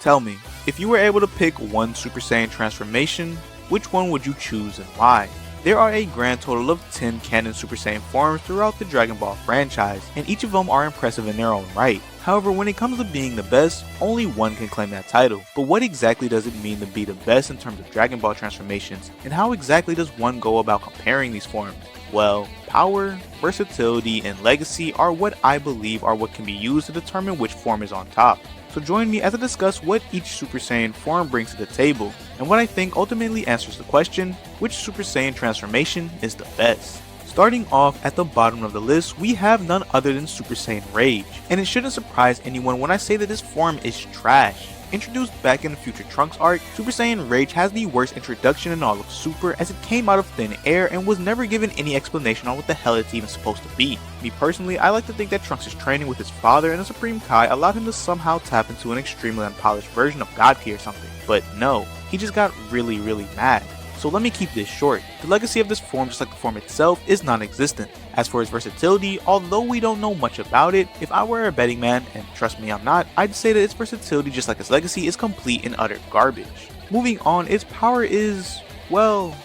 Tell me, if you were able to pick one Super Saiyan transformation, which one would you choose and why? There are a grand total of 10 canon Super Saiyan forms throughout the Dragon Ball franchise, and each of them are impressive in their own right. However, when it comes to being the best, only one can claim that title. But what exactly does it mean to be the best in terms of Dragon Ball transformations, and how exactly does one go about comparing these forms? Well, power, versatility, and legacy are what I believe are what can be used to determine which form is on top. So join me as I discuss what each Super Saiyan form brings to the table, and what I think ultimately answers the question, which Super Saiyan transformation is the best. Starting off at the bottom of the list, we have none other than Super Saiyan Rage, and it shouldn't surprise anyone when I say that this form is trash. Introduced back in the Future Trunks arc, Super Saiyan Rage has the worst introduction in all of Super, as it came out of thin air and was never given any explanation on what the hell it's even supposed to be. Me personally, I like to think that Trunks' training with his father and the Supreme Kai allowed him to somehow tap into an extremely unpolished version of God Ki or something, but no, he just got really mad. So let me keep this short. The legacy of this form, just like the form itself, is non-existent. As for its versatility, although we don't know much about it, if I were a betting man, and trust me I'm not, I'd say that its versatility, just like its legacy, is complete and utter garbage. Moving on, its power is, well,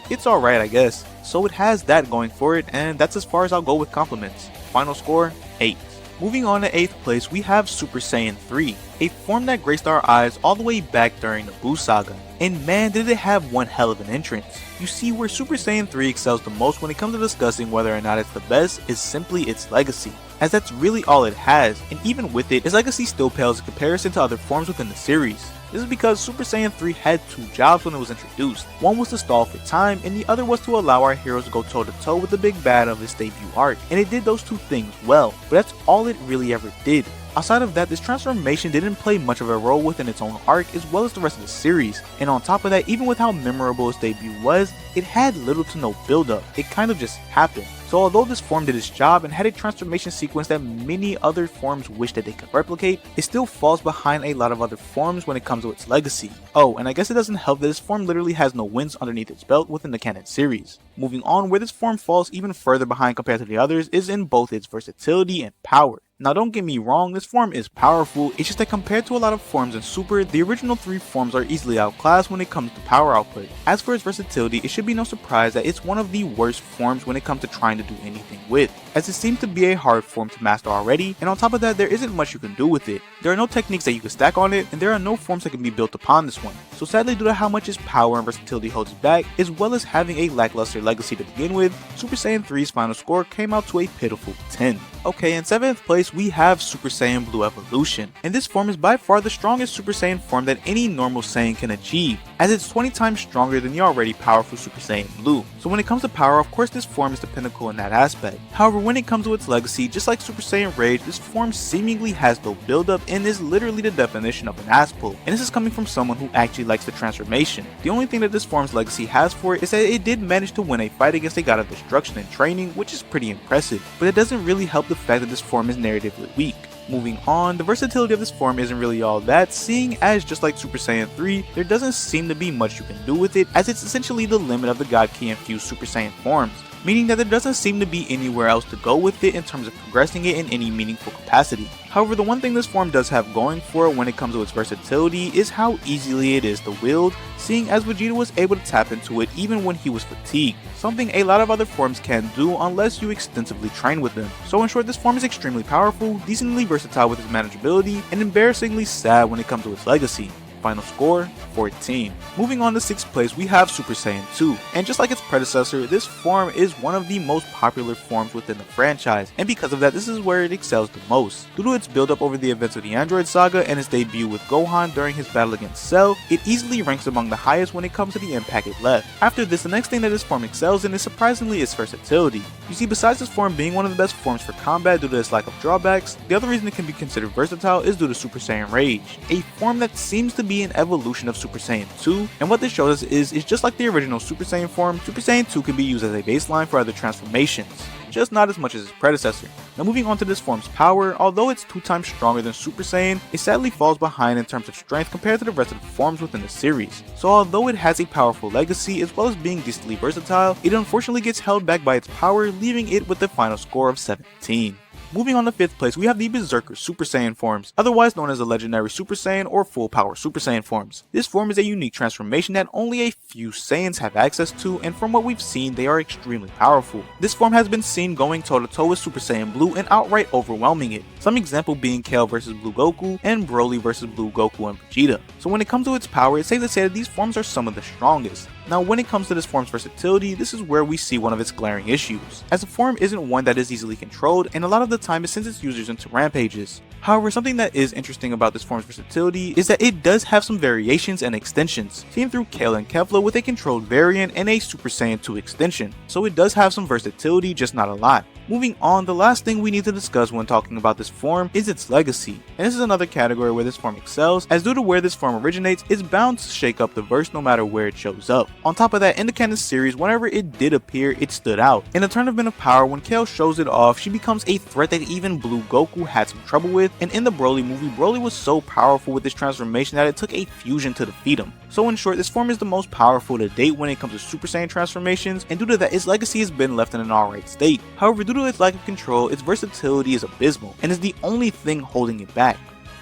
it's alright I guess. So it has that going for it, and that's as far as I'll go with compliments. Final score, 8. Moving on to 8th place, we have Super Saiyan 3, a form that graced our eyes all the way back during the Buu saga. And man, did it have one hell of an entrance. You see, where Super Saiyan 3 excels the most when it comes to discussing whether or not it's the best is simply its legacy, as that's really all it has, and even with it, its legacy still pales in comparison to other forms within the series. This is because Super Saiyan 3 had two jobs when it was introduced. One was to stall for time, and the other was to allow our heroes to go toe to toe with the big bad of its debut arc, and it did those two things well, but that's all it really ever did. Outside of that, this transformation didn't play much of a role within its own arc as well as the rest of the series, and on top of that, even with how memorable its debut was, it had little to no build up, it kind of just happened. So although this form did its job and had a transformation sequence that many other forms wish that they could replicate, it still falls behind a lot of other forms when it comes to its legacy. Oh, and I guess it doesn't help that this form literally has no wins underneath its belt within the canon series. Moving on, where this form falls even further behind compared to the others is in both its versatility and power. Now don't get me wrong, this form is powerful, it's just that compared to a lot of forms in Super, the original 3 forms are easily outclassed when it comes to power output. As for its versatility, it should be no surprise that it's one of the worst forms when it comes to trying to do anything with, as it seems to be a hard form to master already, and on top of that there isn't much you can do with it. There are no techniques that you can stack on it, and there are no forms that can be built upon this one. So sadly, due to how much its power and versatility holds it back, as well as having a lackluster legacy to begin with, Super Saiyan 3's final score came out to a pitiful 10. Okay, in 7th place we have Super Saiyan Blue Evolution, and this form is by far the strongest Super Saiyan form that any normal Saiyan can achieve, as it's 20 times stronger than the already powerful Super Saiyan Blue. So when it comes to power, of course this form is the pinnacle in that aspect. However, when it comes to its legacy, just like Super Saiyan Rage, this form seemingly has no build-up and is literally the definition of an ass pull, and this is coming from someone who actually likes the transformation. The only thing that this form's legacy has for it is that it did manage to win a fight against a god of destruction in training, which is pretty impressive, but it doesn't really help the fact that this form is narratively weak. Moving on, the versatility of this form isn't really all that, seeing as just like Super Saiyan 3, there doesn't seem to be much you can do with it, as it's essentially the limit of the God Ki infused Super Saiyan forms, meaning that there doesn't seem to be anywhere else to go with it in terms of progressing it in any meaningful capacity. However, the one thing this form does have going for it when it comes to its versatility is how easily it is to wield, seeing as Vegeta was able to tap into it even when he was fatigued, something a lot of other forms can't do unless you extensively train with them. So in short, this form is extremely powerful, decently versatile with its manageability, and embarrassingly sad when it comes to its legacy. Final score, 14. Moving on to 6th place, we have Super Saiyan 2, and just like its predecessor, this form is one of the most popular forms within the franchise, and because of that, this is where it excels the most. Due to its build-up over the events of the Android Saga and its debut with Gohan during his battle against Cell, it easily ranks among the highest when it comes to the impact it left. After this, the next thing that this form excels in is surprisingly its versatility. You see, besides this form being one of the best forms for combat due to its lack of drawbacks, the other reason it can be considered versatile is due to Super Saiyan Rage, a form that seems to be an evolution of Super Saiyan 2, and what this shows us is just like the original Super Saiyan form, Super Saiyan 2 can be used as a baseline for other transformations, just not as much as its predecessor. Now moving on to this form's power, although it's 2 times stronger than Super Saiyan, it sadly falls behind in terms of strength compared to the rest of the forms within the series. So although it has a powerful legacy as well as being decently versatile, it unfortunately gets held back by its power, leaving it with the final score of 17. Moving on to 5th place, we have the Berserker Super Saiyan forms, otherwise known as the Legendary Super Saiyan or Full Power Super Saiyan forms. This form is a unique transformation that only a few Saiyans have access to, and from what we've seen, they are extremely powerful. This form has been seen going toe to toe with Super Saiyan Blue and outright overwhelming it. Some example being Kale vs Blue Goku and Broly vs Blue Goku and Vegeta. So when it comes to its power, it's safe to say that these forms are some of the strongest. Now when it comes to this form's versatility, this is where we see one of its glaring issues, as the form isn't one that is easily controlled, and a lot of the time it sends its users into rampages. However, something that is interesting about this form's versatility is that it does have some variations and extensions, seen through Kale and Kefla with a controlled variant and a Super Saiyan 2 extension, so it does have some versatility, just not a lot. Moving on, the last thing we need to discuss when talking about this form is its legacy, and this is another category where this form excels, as due to where this form originates, it's bound to shake up the verse no matter where it shows up. On top of that, in the canon series, whenever it did appear, it stood out. In the Tournament of Power, when Kale shows it off, she becomes a threat that even Blue Goku had some trouble with, and in the Broly movie, Broly was so powerful with this transformation that it took a fusion to defeat him. So in short, this form is the most powerful to date when it comes to Super Saiyan transformations, and due to that, its legacy has been left in an alright state. However, due to its lack of control, its versatility is abysmal, and is the only thing holding it back.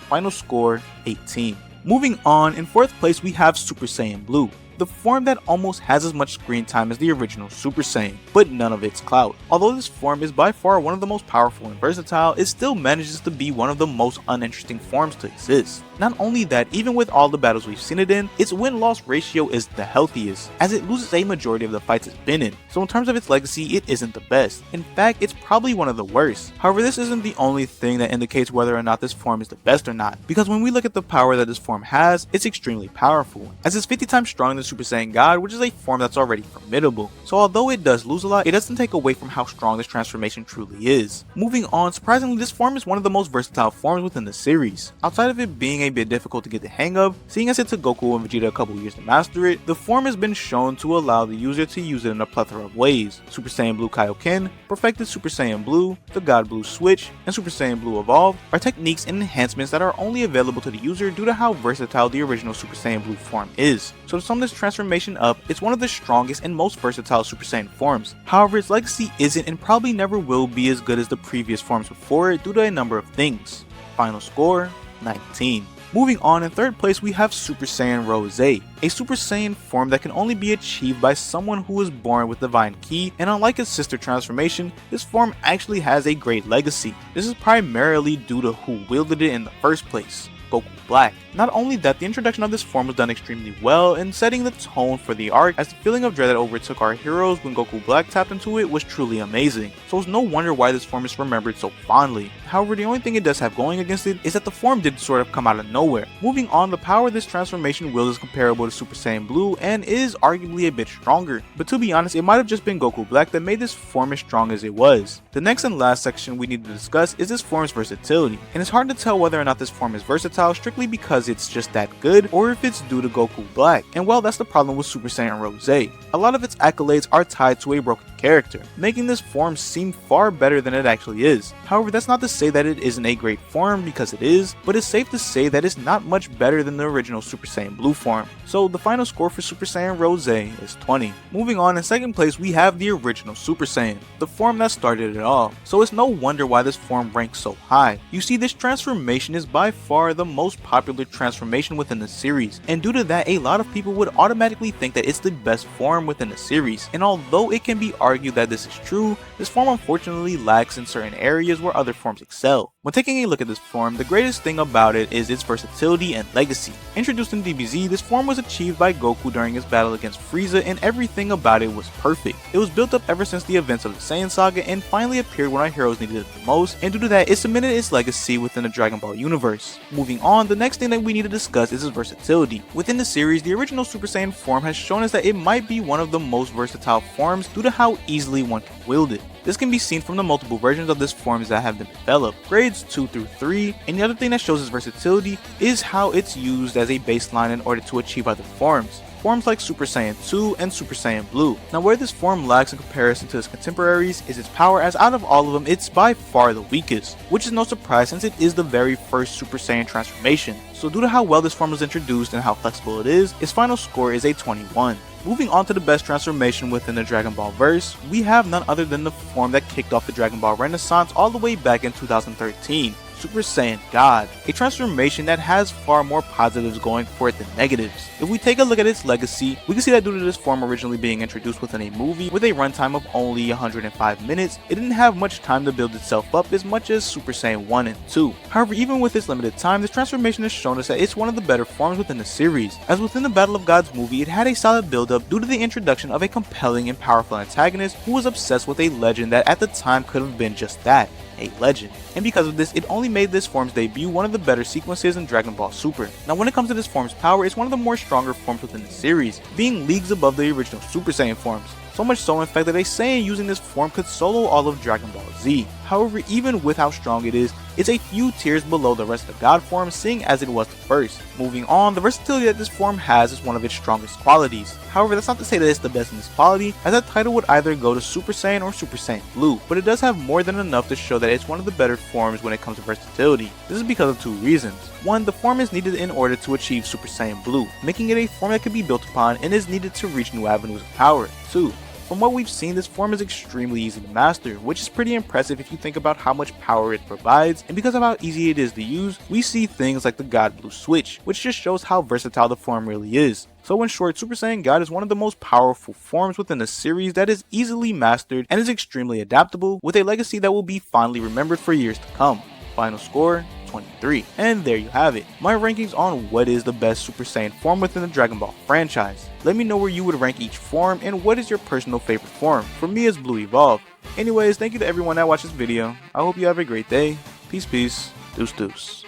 Final score, 18. Moving on, in 4th place we have Super Saiyan Blue, the form that almost has as much screen time as the original Super Saiyan, but none of its clout. Although this form is by far one of the most powerful and versatile, it still manages to be one of the most uninteresting forms to exist. Not only that, even with all the battles we've seen it in, its win-loss ratio is the healthiest, as it loses a majority of the fights it's been in, so in terms of its legacy, it isn't the best. In fact, it's probably one of the worst. However, this isn't the only thing that indicates whether or not this form is the best or not, because when we look at the power that this form has, it's extremely powerful, as it's 50 times stronger than Super Saiyan God, which is a form that's already formidable. So although it does lose a lot, it doesn't take away from how strong this transformation truly is. Moving on, surprisingly, this form is one of the most versatile forms within the series. Outside of it being a bit difficult to get the hang of, seeing as it took Goku and Vegeta a couple years to master it, the form has been shown to allow the user to use it in a plethora of ways. Super Saiyan Blue Kaioken, Perfected Super Saiyan Blue, the God Blue Switch, and Super Saiyan Blue Evolved are techniques and enhancements that are only available to the user due to how versatile the original Super Saiyan Blue form is. So to sum this transformation up, it's one of the strongest and most versatile Super Saiyan forms. However, its legacy isn't and probably never will be as good as the previous forms before it due to a number of things. Final score, 19. Moving on, in 3rd place we have Super Saiyan Rose, a Super Saiyan form that can only be achieved by someone who was born with Divine Ki, and unlike its sister transformation, this form actually has a great legacy. This is primarily due to who wielded it in the first place, Goku Black. Not only that, the introduction of this form was done extremely well in setting the tone for the arc, as the feeling of dread that overtook our heroes when Goku Black tapped into it was truly amazing, so it's no wonder why this form is remembered so fondly. However, the only thing it does have going against it is that the form did sort of come out of nowhere. Moving on, the power this transformation wields is comparable to Super Saiyan Blue and is arguably a bit stronger, but to be honest, it might have just been Goku Black that made this form as strong as it was. The next and last section we need to discuss is this form's versatility, and it's hard to tell whether or not this form is versatile strictly because it's just that good, or if it's due to Goku Black, and well, that's the problem with Super Saiyan Rose. A lot of its accolades are tied to a broken character, making this form seem far better than it actually is. However, that's not to say that it isn't a great form, because it is, but it's safe to say that it's not much better than the original Super Saiyan Blue form. So the final score for Super Saiyan Rose is 20. Moving on, in 2nd place we have the original Super Saiyan, the form that started it all. So it's no wonder why this form ranks so high. You see, this transformation is by far the most popular transformation within the series, and due to that, a lot of people would automatically think that it's the best form within the series. And although it can be argued that this is true, this form unfortunately lacks in certain areas where other forms excel. When taking a look at this form, the greatest thing about it is its versatility and legacy. Introduced in DBZ, this form was achieved by Goku during his battle against Frieza, and everything about it was perfect. It was built up ever since the events of the Saiyan Saga and finally appeared when our heroes needed it the most, and due to that, it cemented its legacy within the Dragon Ball universe. Moving on, the next thing that we need to discuss is its versatility. Within the series, the original Super Saiyan form has shown us that it might be one of the most versatile forms due to how easily one can wield it. This can be seen from the multiple versions of this forms that have been developed, grades 2 through 3, and the other thing that shows its versatility is how it's used as a baseline in order to achieve other forms. forms like Super Saiyan 2 and Super Saiyan Blue. Now where this form lacks in comparison to its contemporaries is its power, as out of all of them it's by far the weakest, which is no surprise since it is the very first Super Saiyan transformation. So due to how well this form was introduced and how flexible it is, its final score is a 21. Moving on to the best transformation within the Dragon Ball verse, we have none other than the form that kicked off the Dragon Ball Renaissance all the way back in 2013. Super Saiyan God, a transformation that has far more positives going for it than negatives. If we take a look at its legacy, we can see that due to this form originally being introduced within a movie with a runtime of only 105 minutes, it didn't have much time to build itself up as much as Super Saiyan 1 and 2. However, even with this limited time, this transformation has shown us that it's one of the better forms within the series, as within the Battle of Gods movie it had a solid build up due to the introduction of a compelling and powerful antagonist who was obsessed with a legend that at the time could have been just that, a legend. And because of this, it only made this form's debut one of the better sequences in Dragon Ball Super. Now when it comes to this form's power, it's one of the more stronger forms within the series, being leagues above the original Super Saiyan forms. So much so in fact that a Saiyan using this form could solo all of Dragon Ball Z. However, even with how strong it is, it's a few tiers below the rest of the God forms, seeing as it was the first. Moving on, the versatility that this form has is one of its strongest qualities. However, that's not to say that it's the best in this quality, as that title would either go to Super Saiyan or Super Saiyan Blue, but it does have more than enough to show that it's one of the better forms when it comes to versatility. This is because of two reasons. One, the form is needed in order to achieve Super Saiyan Blue, making it a form that can be built upon and is needed to reach new avenues of power. Two, from what we've seen, this form is extremely easy to master, which is pretty impressive if you think about how much power it provides, and because of how easy it is to use, we see things like the God Blue switch, which just shows how versatile the form really is. So in short, Super Saiyan God is one of the most powerful forms within the series that is easily mastered and is extremely adaptable, with a legacy that will be fondly remembered for years to come. Final score, 23. And there you have it, my rankings on what is the best Super Saiyan form within the Dragon Ball franchise. Let me know where you would rank each form and what is your personal favorite form. For me, it's Blue Evolve. Anyways, thank you to everyone that watched this video. I hope you have a great day. Peace, deuce, deuce.